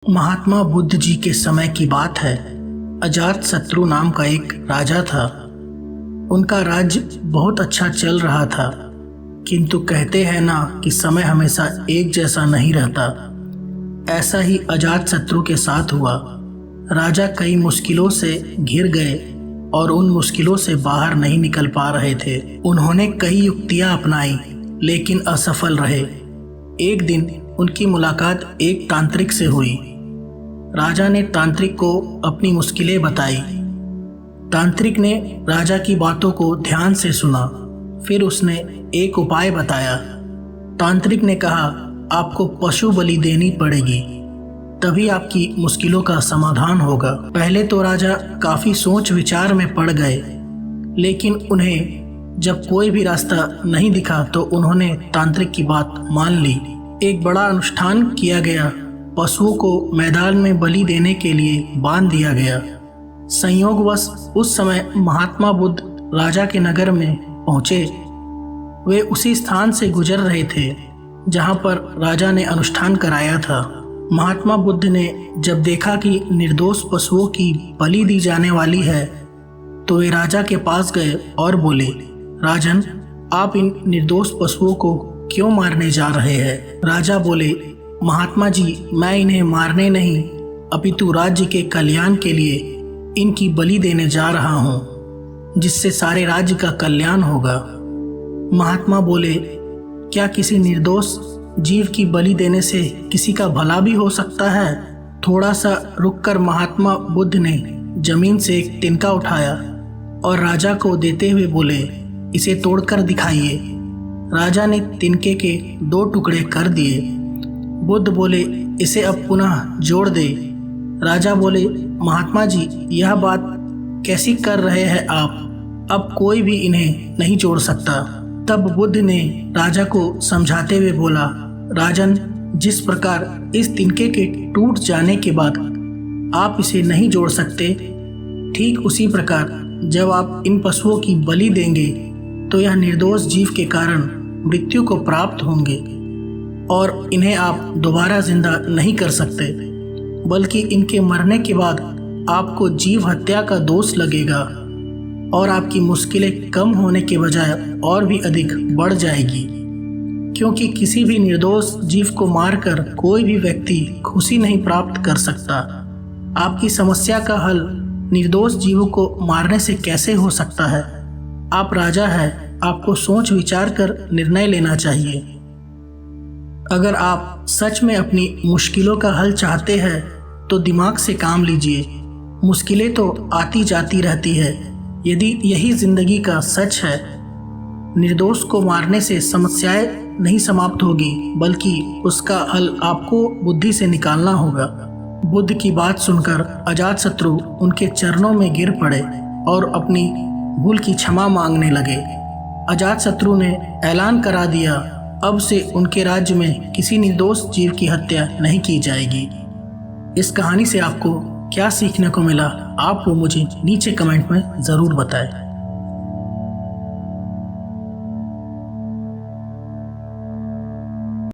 महात्मा बुद्ध जी के समय की बात है। अजातशत्रु नाम का एक राजा था। उनका राज्य बहुत अच्छा चल रहा था, किंतु कहते हैं ना कि समय हमेशा एक जैसा नहीं रहता। ऐसा ही अजातशत्रु के साथ हुआ। राजा कई मुश्किलों से घिर गए और उन मुश्किलों से बाहर नहीं निकल पा रहे थे। उन्होंने कई युक्तियां अपनाई, लेकिन असफल रहे। एक दिन उनकी मुलाकात एक तांत्रिक से हुई। राजा ने तांत्रिक को अपनी मुश्किलें बताई। तांत्रिक ने राजा की बातों को ध्यान से सुना, फिर उसने एक उपाय बताया। तांत्रिक ने कहा, आपको पशु बलि देनी पड़ेगी, तभी आपकी मुश्किलों का समाधान होगा। पहले तो राजा काफी सोच विचार में पड़ गए, लेकिन उन्हें जब कोई भी रास्ता नहीं दिखा तो उन्होंने तांत्रिक की बात मान ली। एक बड़ा अनुष्ठान किया गया। पशुओं को मैदान में बलि देने के लिए बांध दिया गया। संयोगवश उस समय महात्मा बुद्ध राजा के नगर में पहुंचे। वे उसी स्थान से गुजर रहे थे जहां पर राजा ने अनुष्ठान कराया था। महात्मा बुद्ध ने जब देखा कि निर्दोष पशुओं की बलि दी जाने वाली है, तो वे राजा के पास गए और बोले, राजन, आप इन निर्दोष पशुओं को क्यों मारने जा रहे हैं? राजा बोले, महात्मा जी, मैं इन्हें मारने नहीं, अपितु राज्य के कल्याण के लिए इनकी बलि देने जा रहा हूँ, जिससे सारे राज्य का कल्याण होगा। महात्मा बोले, क्या किसी निर्दोष जीव की बलि देने से किसी का भला भी हो सकता है? थोड़ा सा रुककर महात्मा बुद्ध ने जमीन से एक तिनका उठाया और राजा को देते हुए बोले, इसे तोड़कर दिखाइए। राजा ने तिनके के 2 टुकड़े कर दिए। बुद्ध बोले, इसे अब पुनः जोड़ दे। राजा बोले, महात्मा जी, यह बात कैसी कर रहे हैं आप? अब कोई भी इन्हें नहीं जोड़ सकता। तब बुद्ध ने राजा को समझाते हुए बोला, राजन, जिस प्रकार इस तिनके के टूट जाने के बाद आप इसे नहीं जोड़ सकते, ठीक उसी प्रकार जब आप इन पशुओं की बलि देंगे तो यह निर्दोष जीव के कारण मृत्यु को प्राप्त होंगे और इन्हें आप दोबारा जिंदा नहीं कर सकते, बल्कि इनके मरने के बाद आपको जीव हत्या का दोष लगेगा और आपकी मुश्किलें कम होने के बजाय और भी अधिक बढ़ जाएगी, क्योंकि किसी भी निर्दोष जीव को मारकर कोई भी व्यक्ति खुशी नहीं प्राप्त कर सकता। आपकी समस्या का हल निर्दोष जीवों को मारने से कैसे हो सकता है? आप राजा हैं, आपको सोच विचार कर निर्णय लेना चाहिए। अगर आप सच में अपनी मुश्किलों का हल चाहते हैं तो दिमाग से काम लीजिए। मुश्किलें तो आती जाती रहती है। यदि यही जिंदगी का सच है, निर्दोष को मारने से समस्याएं नहीं समाप्त होगी, बल्कि उसका हल आपको बुद्धि से निकालना होगा। बुद्ध की बात सुनकर अजातशत्रु उनके चरणों में गिर पड़े और अपनी भूल की क्षमा मांगने लगे। अजातशत्रु ने ऐलान करा दिया, अब से उनके राज्य में किसी निर्दोष जीव की हत्या नहीं की जाएगी। इस कहानी से आपको क्या सीखने को मिला, आप वो मुझे नीचे कमेंट में ज़रूर बताएं।